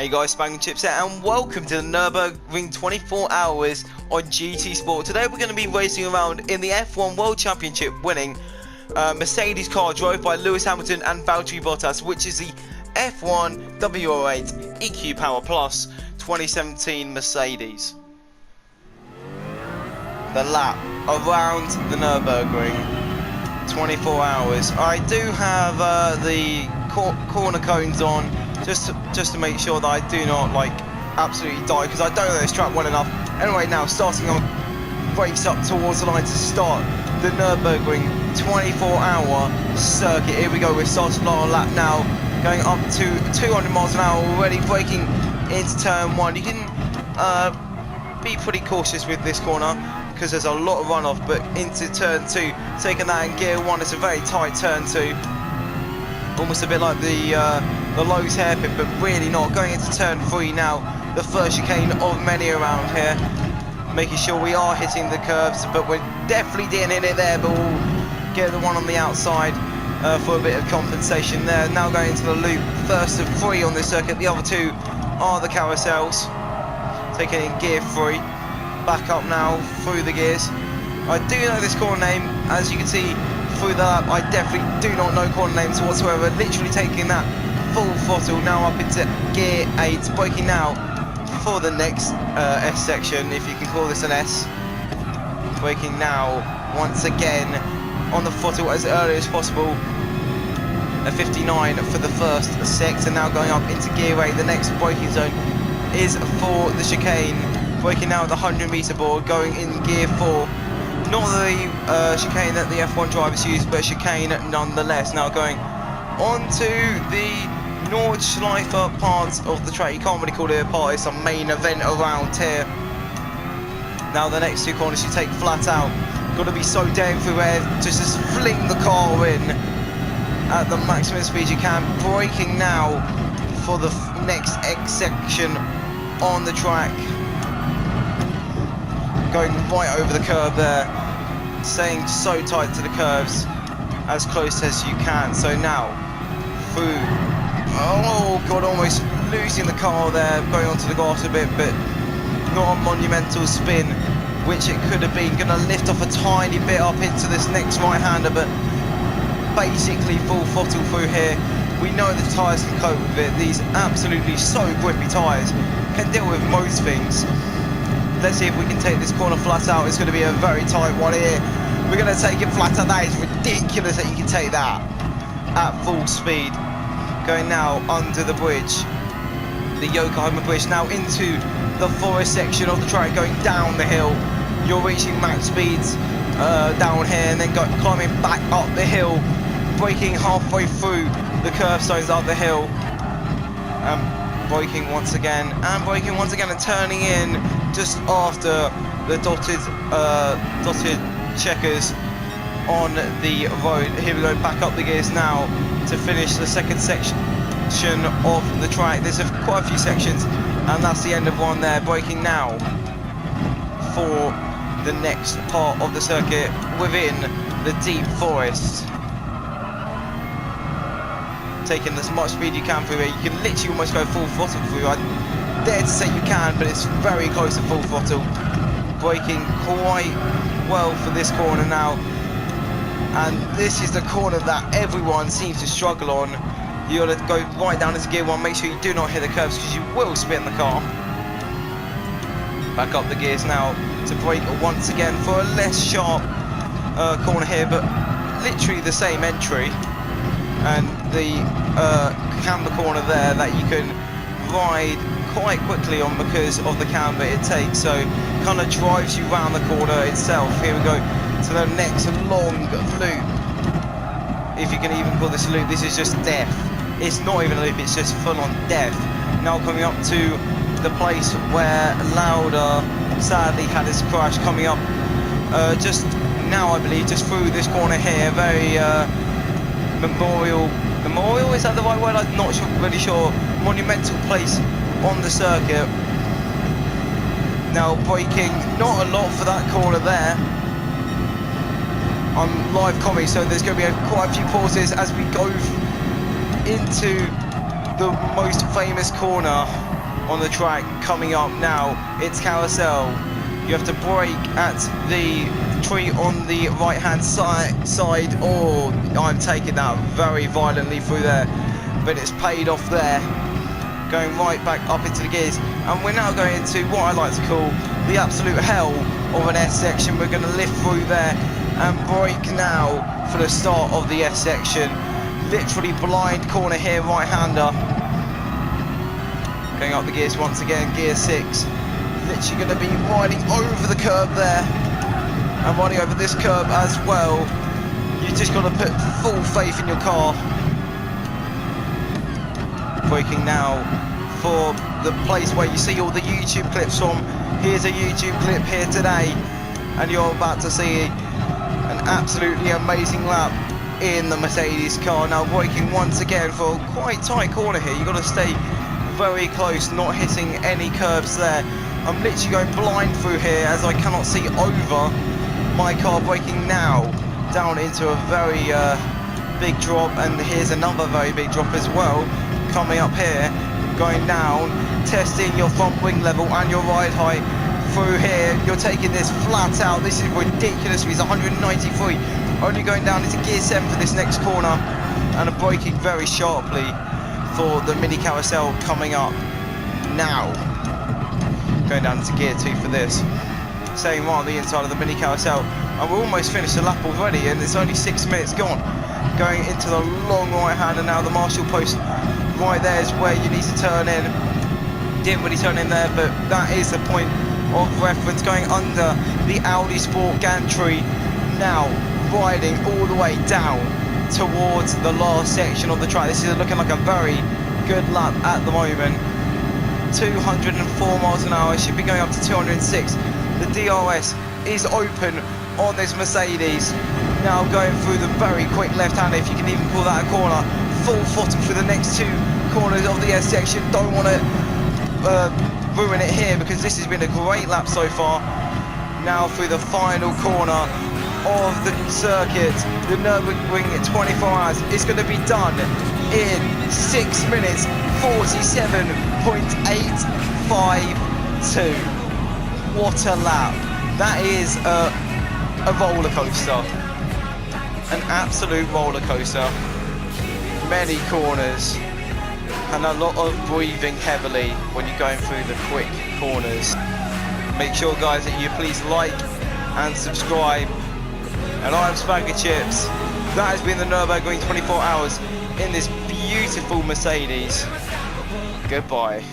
Hey guys, SpAgEgTi-ChIPS here, and welcome to the Nurburgring 24 hours on GT Sport. Today we're going to be racing around in the F1 World Championship winning Mercedes car drove by Lewis Hamilton and Valtteri Bottas, which is the F1 W08 EQ Power Plus 2017 Mercedes. The lap around the Nurburgring 24 hours. I do have the corner cones on just to make sure that I do not absolutely die, because I don't know this track well enough. Anyway, now starting on race up towards the line to start the Nurburgring 24-hour circuit. Here we go, we're starting on lap now, going up to 200 miles an hour already, braking into turn 1. You can be pretty cautious with this corner because there's a lot of runoff, but into turn 2, taking that in gear 1, it's a very tight turn 2. Almost a bit like the Lowe's hairpin, but really not. Going into turn 3 now, the first chicane of many around here. Making sure we are hitting the curves, but we're definitely didn't hit it there, but we'll get the one on the outside for a bit of compensation there. Now going into the loop, first of 3 on this circuit, the other 2 are the carousels. Taking in gear 3, back up now through the gears. I do know this corner name, as you can see through the lap. I definitely do not know corner names whatsoever. Literally taking that full throttle now up into gear 8, braking now for the next S section, if you can call this an S. Braking now once again on the throttle as early as possible. A 59 for the first sector, now going up into gear 8. The next braking zone is for the chicane. Braking now at the 100-meter board, going in gear 4. Not the chicane that the F1 drivers use, but chicane nonetheless. Now going onto the Nordschleifer part of the track. You can't really call it a part, it's a main event around here. Now the next 2 corners you take flat out. Got to be so down through air, just fling the car in at the maximum speed you can. Braking now for the next X section on the track. Going right over the curb there, staying so tight to the curves, as close as you can. So now through, oh god, almost losing the car there, going onto the grass a bit, but not a monumental spin, which it could have been. Gonna lift off a tiny bit up into this next right-hander, but basically full throttle through here. We know the tyres can cope with it. These absolutely so grippy tyres can deal with most things. Let's see if we can take this corner flat out. It's going to be a very tight one here. We're going to take it flat out. That is ridiculous that you can take that at full speed. Going now under the bridge, the Yokohama bridge, now into the forest section of the track, going down the hill. You're reaching max speeds down here, and then climbing back up the hill, braking halfway through the curve zones up the hill. Braking once again, and turning in just after the dotted checkers on the road. Here we go, back up the gears now to finish the second section of the track. There's quite a few sections, and that's the end of one there. Braking now for the next part of the circuit within the deep forest. Taking as much speed you can through here. You can literally almost go full throttle through. I dare to say you can, but it's very close to full throttle. Braking quite well for this corner now, and this is the corner that everyone seems to struggle on. You got to go right down into gear 1. Make sure you do not hit the curves, because you will spin the car. Back up the gears now to brake once again for a less sharp corner here, but literally the same entry. And the camber corner there that you can ride quite quickly on because of the camber it takes, so kind of drives you round the corner itself. Here we go to the next long loop, if you can even call this a loop. This is just death. It's not even a loop, it's just full on death. Now coming up to the place where Lauda sadly had his crash, coming up just now, I believe, just through this corner here. Very memorial, is that the right word? I'm not really sure. Monumental place on the circuit. Now braking, not a lot for that corner there. I'm live coming, so there's going to be quite a few pauses as we go into the most famous corner on the track coming up now. It's carousel. You have to brake at the tree on the right hand side. Oh, I'm taking that very violently through there, but it's paid off there. Going right back up into the gears, and we're now going into what I like to call the absolute hell of an S section. We're going to lift through there and brake now for the start of the S section. Literally blind corner here, right hander. Going up the gears once again, gear 6. Literally going to be riding over the curb there, and riding over this curb as well. You just got to put full faith in your car. Braking now for the place where you see all the YouTube clips from. Here's a YouTube clip here today, and you're about to see an absolutely amazing lap in the Mercedes car. Now braking once again for a quite tight corner here. You've got to stay very close, not hitting any curbs there. I'm literally going blind through here as I cannot see over my car. Braking now down into a very big drop, and here's another very big drop as well coming up here. Going down, testing your front wing level and your ride height through here. You're taking this flat out. This is ridiculous. It's 193. Only going down into gear 7 for this next corner, and I'm braking very sharply for the mini carousel coming up now. Going down into gear 2 for this. Staying right on the inside of the mini carousel, and we're almost finished the lap already, and it's only 6 minutes gone. Going into the long right hander now. The Marshall post right there is where you need to turn in. Didn't really turn in there, but that is the point of reference. Going under the Audi Sport gantry now, riding all the way down towards the last section of the track. This is looking like a very good lap at the moment. 204 miles an hour, should be going up to 206. The DRS is open on this Mercedes. Now going through the very quick left-hander, if you can even call that a corner. Full throttle for the next 2 corners of the S section. Don't want to ruin it here, because this has been a great lap so far. Now through the final corner of the circuit, the Nurburgring 24H. It's going to be done in 6 minutes 47.852. What a lap. That is a roller coaster, an absolute roller coaster. Many corners and a lot of breathing heavily when you're going through the quick corners. Make sure, guys, that you please like and subscribe. And I'm SpAgEgTi-ChIpS. That has been the Nurburgring 24 hours in this beautiful Mercedes. Goodbye.